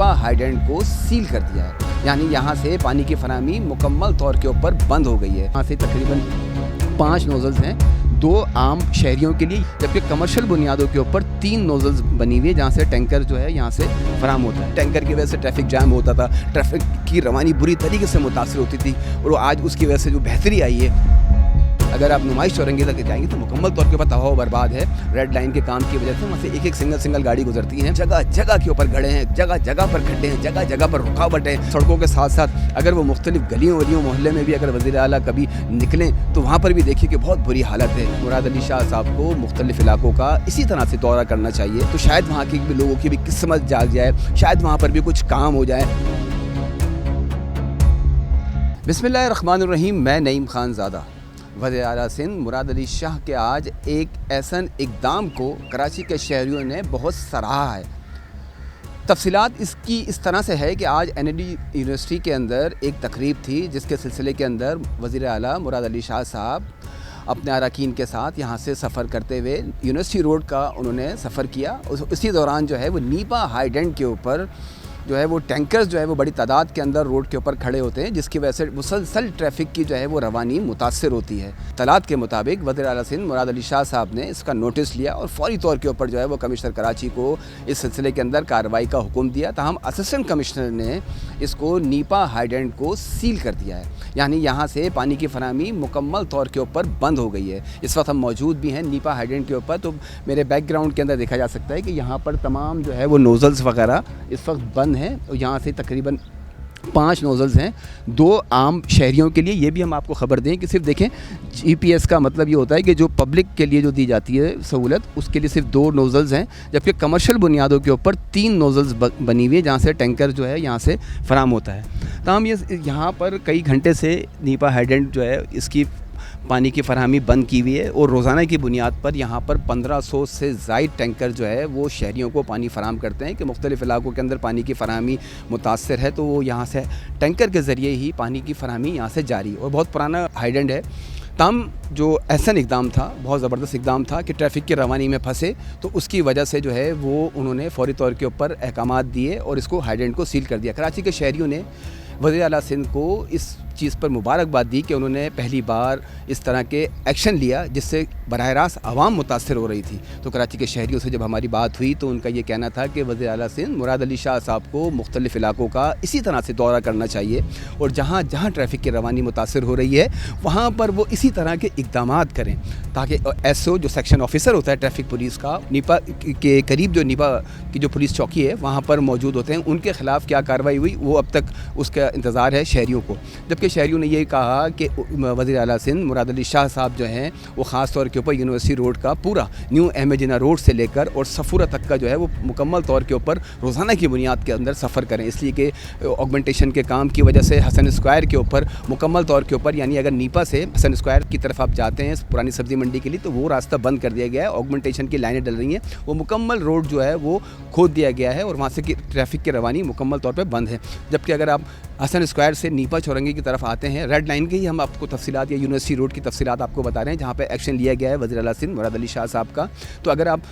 Nipah hydrant को seal कर दिया है, यानी यहाँ से पानी की फराहमी मुकम्मल तौर के ऊपर बंद हो गई है। यहाँ से तकरीबन 5 नोज़ल्स हैं, 2 आम शहरियों के लिए, जबकि कमर्शियल बुनियादों के ऊपर 3 नोज़ल्स बनी हुई है जहाँ से टैंकर जो है यहाँ से फराहम होता है। टैंकर की वजह से ट्रैफिक जाम होता था, ट्रैफिक की रवानी बुरी तरीके से मुतासर होती थी, और आज उसकी वजह से जो बेहतरी आई है, अगर आप नुमाइश चौरंगी तक जाएंगे तो मुकम्मल तौर के ऊपर तबाह बर्बाद है। रेड लाइन के काम की वजह से वहाँ से एक सिंगल गाड़ी गुजरती है, जगह जगह के ऊपर गड्ढे हैं, जगह जगह पर खड्डे हैं, जगह जगह पर रुकावट है। सड़कों के साथ साथ अगर वो मुख्तलिफ गलियों वलियों मोहल्ले में भी अगर वज़ीर आला कभी निकलें तो वहाँ पर भी देखिए कि बहुत बुरी हालत है। मुराद अली शाह साहब को मुख्तलिफ इलाकों का इसी तरह से दौरा करना चाहिए, तो शायद वहाँ के भी लोगों की भी किस्मत जाग जाए, शायद वहाँ पर भी कुछ काम हो जाए। बिस्मिल्लाहिर्रहमानिर्रहीम। मैं नईम खान ज़ादा, वज़ीर आला सिंध मुराद अली शाह के आज एक ऐसा इक़दाम को कराची के शहरियों ने बहुत सराहा है। तफसीलात इसकी इस तरह से है कि आज NLD यूनिवर्सिटी के अंदर एक तकरीब थी, जिसके सिलसिले के अंदर वज़ीर आला मुराद अली शाह साहब अपने अरकान के साथ यहाँ से सफ़र करते हुए यूनिवर्सिटी रोड का उन्होंने सफ़र किया। उसी दौरान जो है वो नीपा हाइडेंट के ऊपर जो है वो टैंकर्स जो है वो बड़ी तादाद के अंदर रोड के ऊपर खड़े होते हैं, जिसकी वजह से मुसलसल ट्रैफिक की जो है वो रवानी मुतासर होती है। तलात के मुताबिक वज़ीर आला सिंध मुराद अली शाह साहब ने इसका नोटिस लिया और फौरी तौर के ऊपर जो है वो कमिश्नर कराची को इस सिलसिले के अंदर कार्रवाई का हुक्म दिया। ताहम असिस्टेंट कमिश्नर ने इसको नीपा हाइडेंट को सील कर दिया है, यानी यहाँ से पानी की फराहमी मुकम्मल तौर के ऊपर बंद हो गई है। इस वक्त हम मौजूद भी हैं नीपा हाइडेंट के ऊपर, तो मेरे बैकग्राउंड के अंदर देखा जा सकता है कि यहाँ पर तमाम जो है वो नोज़ल्स वगैरह इस वक्त बंद हैं, और यहाँ से तकरीबन 5 नोज़ल्स हैं, 2 आम शहरियों के लिए। ये भी हम आपको ख़बर दें कि सिर्फ देखें GPS का मतलब ये होता है कि जो पब्लिक के लिए जो दी जाती है सहूलत, उसके लिए सिर्फ 2 नोज़ल्स हैं, जबकि कमर्शियल बुनियादों के ऊपर 3 नोज़ल्स बनी हुई है जहाँ से टैंकर जो है यहाँ से फराहम होता है। तमाम ये यहाँ पर कई घंटे से नीपा हाइडेंट जो है इसकी पानी की फराहमी बंद की हुई है, और रोज़ाना की बुनियाद पर यहाँ पर 1500 से ज़ायद टैंकर जो है वो शहरियों को पानी फराहम करते हैं कि मुख्तलिफ़ इलाकों के अंदर पानी की फराहमी मुतासर है, तो वो यहाँ से टैंकर के ज़रिए ही पानी की फराहमी यहाँ से जारी, और बहुत पुराना हाइडेंट है। तमाम जो ऐसा इक़दाम था, बहुत ज़बरदस्त इक़दाम था कि ट्रैफिक की रवानी में फंसे, तो उसकी वजह से जो है वो उन्होंने फ़ौरी तौर के ऊपर अहकामात दिए और इसको हाइडेंट को सील कर दिया। कराची के शहरियों ने वज़ीर आला सिंध को इस चीज़ पर मुबारकबाद दी कि उन्होंने पहली बार इस तरह के एक्शन लिया जिससे बराह रास्त आवाम मुतासर हो रही थी। तो कराची के शहरियों से जब हमारी बात हुई तो उनका ये कहना था कि वज़ीर आला सिंध मुराद अली शाह साहब को मुख्तलिफ़ इलाकों का इसी तरह से दौरा करना चाहिए, और जहाँ जहाँ ट्रैफिक की रवानी मुतासर हो रही है वहाँ पर वो इसी तरह के इक़दामात करें, ताकि SO जो सेक्शन ऑफिसर होता है ट्रैफिक पुलिस का, नीपा के करीब जो नीपा की जो पुलिस चौकी है वहाँ पर मौजूद होते हैं, उनके ख़िलाफ़ क्या कार्रवाई हुई वो अब तक उसका इंतज़ार है शहरियों को। जबकि शहरियों ने ये कहा कि वज़ीर आला सिंध मुराद अली शाह साहब जो हैं वो ख़ास तौर के ऊपर यूनिवर्सिटी रोड का पूरा न्यू अहमद जिन्ना रोड से लेकर और सफूरा तक का जो है वो मुकम्मल तौर के ऊपर रोज़ाना की बुनियाद के अंदर सफ़र करें, इसलिए कि ऑगमेंटेशन के काम की वजह से हसन स्क्वायर के ऊपर मुकम्मल तौर के ऊपर, यानी अगर नीपा से हसन स्क्वायर की तरफ आप जाते हैं पुरानी सब्ज़ी मंडी के लिए, तो वो रास्ता बंद कर दिया गया है। ऑगमेंटेशन की लाइनें डल रही हैं, वो मुकम्मल रोड जो है वो खोद दिया गया है और वहाँ से ट्रैफिक की रवानी मुकम्मल तौर पर बंद है। जबकि अगर आप हसन स्क्वायर से नीपा चौरंगी की तरफ आते हैं, रेड लाइन के ही हम आपको तफसीलात या यूनिवर्सिटी रोड की तफसीलात आपको बता रहे हैं जहाँ पे एक्शन लिया गया है वज़ीर आला सिंध मुराद अली शाह साहब का। तो अगर आप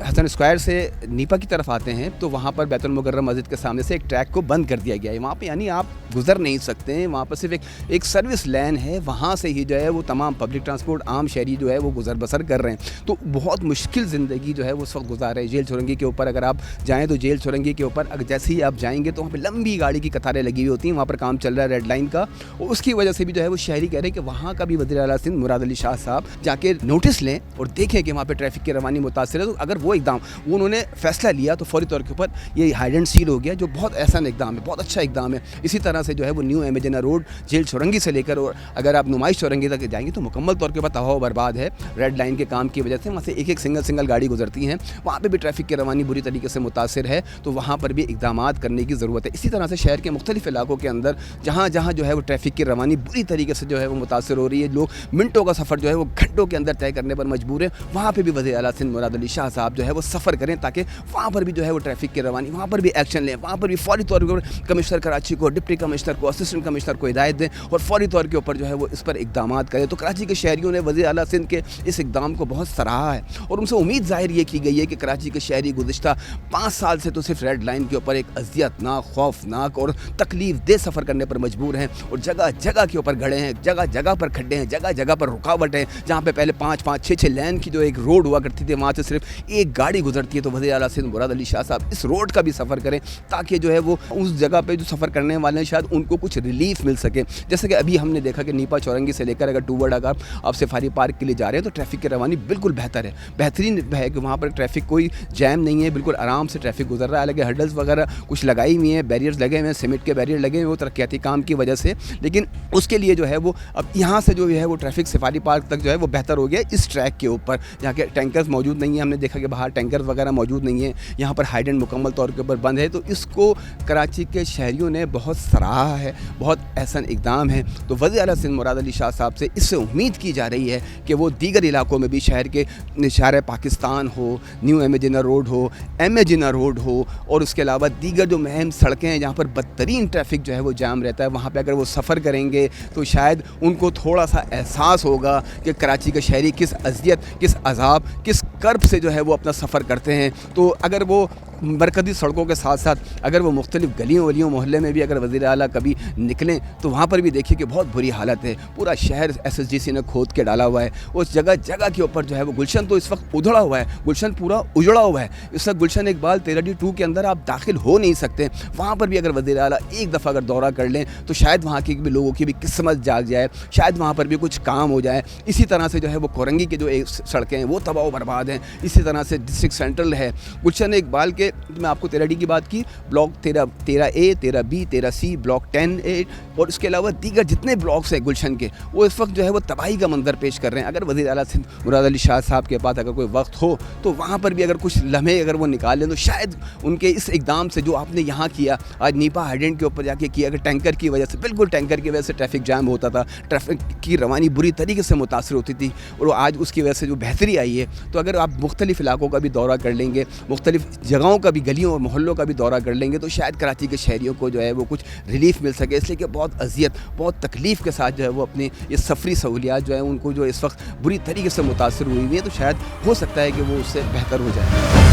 हसन स्क्वायर से नीपा की तरफ आते हैं तो वहाँ पर बैतुल मुकर्रम मस्जिद के सामने से एक ट्रैक को बंद कर दिया गया है, वहाँ पे यानी आप गुजर नहीं सकते हैं, वहाँ पर सिर्फ एक सर्विस लाइन है, वहाँ से ही जो है वो तमाम पब्लिक ट्रांसपोर्ट आम शहरी जो है वो गुजर बसर कर रहे हैं। तो बहुत मुश्किल ज़िंदगी जो है वो उस वक्त गुजार रहे हैं। जेल चौरंगी के ऊपर अगर आप जाएँ तो जेल चौरंगी के ऊपर अगर जैसे ही आप जाएँगे तो वहाँ पर लंबी गाड़ी की कतारें लगी हुई होती हैं, वहाँ पर काम चल रहा है रेड लाइन का, और उसकी वजह से भी जो है वो शहरी कह रहे हैं कि वहाँ का भी वज़ीर आला सिंध मुराद अली शाह साहब जाके नोटिस लें और देखें कि वहाँ पे ट्रैफिक की रवानी मुतासर है। तो अगर वो इक़दाम वो उन्होंने फ़ैसला लिया तो फौरी तौर के ऊपर ये हाइडेंट सील हो गया, जो बहुत एहसान इक़दाम है, बहुत अच्छा इक़दाम है। इसी तरह से जो है वो न्यू अहमद जिन्ना रोड जेल चौरंगी से लेकर और अगर आप नुमाइश चौरंगी तक जाएंगे तो मुकम्मल तौर के ऊपर तबाह बर्बाद है। रेड लाइन के काम की वजह से वहाँ से एक सिंगल गाड़ी गुजरती हैं, वहाँ पर भी ट्रैफिक की रवानी बुरी तरीके से मुतासर है, तो वहाँ पर भी इक़दामात करने की ज़रूरत है। इसी तरह से शहर के मुख्तलिफ़ इलाकों के अंदर जहाँ जहाँ जो है वो ट्रैफिक की रवानी बुरी तरीके से जो है वो मुतासर हो रही है। लोग मिनटों का सफ़र जो है वो घंटों के अंदर तय करने पर मजबूर हैं। वहाँ पे भी वज़ीर आला सिंध मुराद अली शाह साहब जो है वो सफ़र करें ताकि वहाँ पर भी जो है वो ट्रैफिक की रवानी, वहाँ पर भी एक्शन लें, वहाँ पर भी फौरी तौर पर कमिश्नर कराची को, डिप्टी कमिश्नर को, असिस्टेंट कमिश्नर को हिदायत दें और फौरी तौर के ऊपर जो है वो इस पर इकदाम करें। तो कराची के शहरियों ने वज़ीर आला सिंध के इस इकदाम को बहुत सराहा है और उनसे उम्मीद ज़ाहिर ये की गई है कि कराची के शहरी गुज़िश्ता 5 साल से तो सिर्फ रेड लाइन के ऊपर एक अज़ियतनाक, खौफनाक और तकलीफ दे सफ़र करने पर मजबूर हैं और जगह जगह के ऊपर गड़े हैं, जगह जगह पर खड्डे हैं, जगह जगह पर रुकावट है। जहाँ पे पहले 5-5, 6-6 लेन की जो एक रोड हुआ करती थी वहाँ से सिर्फ एक गाड़ी गुजरती है। तो वज़ीर आला सिंध मुराद अली शाह साहब इस रोड का भी सफ़र करें ताकि जो है वो उस जगह पे जो सफ़र करने वाले हैं शायद उनको कुछ रिलीफ मिल सके। जैसे कि अभी हमने देखा कि नीपा चौरंगी से लेकर अगर टूवर्ड अगर आप सफारी पार्क के लिए जा रहे हैं तो ट्रैफिक की रवानी बिल्कुल बेहतर है, बेहतरीन है कि वहाँ पर ट्रैफिक कोई जैम नहीं है, बिल्कुल आराम से ट्रैफिक गुजर रहा है। लगे हर्डल्स वगैरह कुछ लगाई हुई हैं, बैरियर्स लगे हुए हैं, सीमेंट के बैरियर लगे हुए हैं वो तरक्याती काम की वजह से, लेकिन उसके लिए जो है वो अब यहाँ से जो है वो ट्रैफिक सफारी पार्क तक जो है वो बेहतर हो गया इस ट्रैक के ऊपर। जहाँ के टैंकर्स मौजूद नहीं है, हमने देखा कि बाहर टैंकर्स वगैरह मौजूद नहीं है, यहाँ पर हाइडेंट मुकम्मल तौर के ऊपर बंद है। तो इसको कराची के शहरियों ने बहुत सराहा है, बहुत एहसन इकदाम है। तो वज़ीर आला सिंध मुराद अली शाह साहब से इससे उम्मीद की जा रही है कि वो दीगर इलाकों में भी शहर के शहर पाकिस्तान हो, new M A Jinnah road हो, एम ए जिन्ना रोड हो और उसके अलावा दीगर जो अहम सड़कें हैं जहाँ पर बदतरीन ट्रैफिक जो है वो जाम रहता है, वहाँ पे अगर वो सफ़र करेंगे तो शायद उनको थोड़ा सा एहसास होगा कि कराची के शहरी किस अज़ियत, किस अज़ाब, किस कर्ब से जो है वो अपना सफ़र करते हैं। तो अगर वो मरकज़ी सड़कों के साथ साथ अगर वो मुख्तलिफ़ गलियों वलियों मोहल्ले में भी अगर वज़ीर आला कभी निकलें तो वहाँ पर भी देखिए कि बहुत बुरी हालत है। पूरा शहर SSGC ने खोद के डाला हुआ है, उस जगह जगह के ऊपर जो है वो गुलशन तो इस वक्त उधड़ा हुआ है, गुलशन पूरा उजड़ा हुआ है। इस वक्त गुलशन इकबाल 13D2 के अंदर आप दाखिल हो नहीं सकते। वहाँ पर भी अगर वज़ीर आला एक दफ़ा अगर दौरा कर लें तो शायद वहाँ के भी लोगों की भी किस्मत जाग जाए, शायद वहाँ पर भी कुछ काम हो जाए। इसी तरह से जो है वो कोरंगी के जो एक सड़कें हैं वो तबाह बर्बाद हैं। इसी तरह से डिस्ट्रिक्ट सेंट्रल है, गुलशन इकबाल के मैं आपको 13D की बात की, block 13A, 13B, 13C, block 10A और उसके अलावा दीगर जितने ब्लॉक्स हैं गुलशन के वो इस वक्त जो है वो तबाही का मंजर पेश कर रहे हैं। अगर वज़ीर आला सिंध मुराद अली शाह साहब के पास अगर कोई वक्त हो तो वहाँ पर भी अगर कुछ लम्हे अगर वो निकाल लें तो शायद उनके इस इकदाम से जो आपने यहाँ किया, आज नीपा हाइडेंट के ऊपर जाके किया, अगर टैंकर की वजह से, बिल्कुल टैंकर की वजह से ट्रैफिक जाम होता था, ट्रैफिक की रवानी बुरी तरीके से मुतासर होती थी और आज उसकी वजह से जो बेहतरी आई है। तो अगर आप मुख्तलिफ़ इलाकों का भी दौरा कर लेंगे, मुख्तलिफ़ जगहों का भी, गलियों और मोहल्लों का भी दौरा कर लेंगे तो शायद कराची के शहरियों को जो है वो कुछ रिलीफ मिल सके। इसलिए कि बहुत अज़ियत, बहुत तकलीफ़ के साथ जो है वो अपनी ये सफरी सहूलियात जो है उनको जो इस वक्त बुरी तरीके से मुतासर हुई है, तो शायद हो सकता है कि वो उससे बेहतर हो जाए।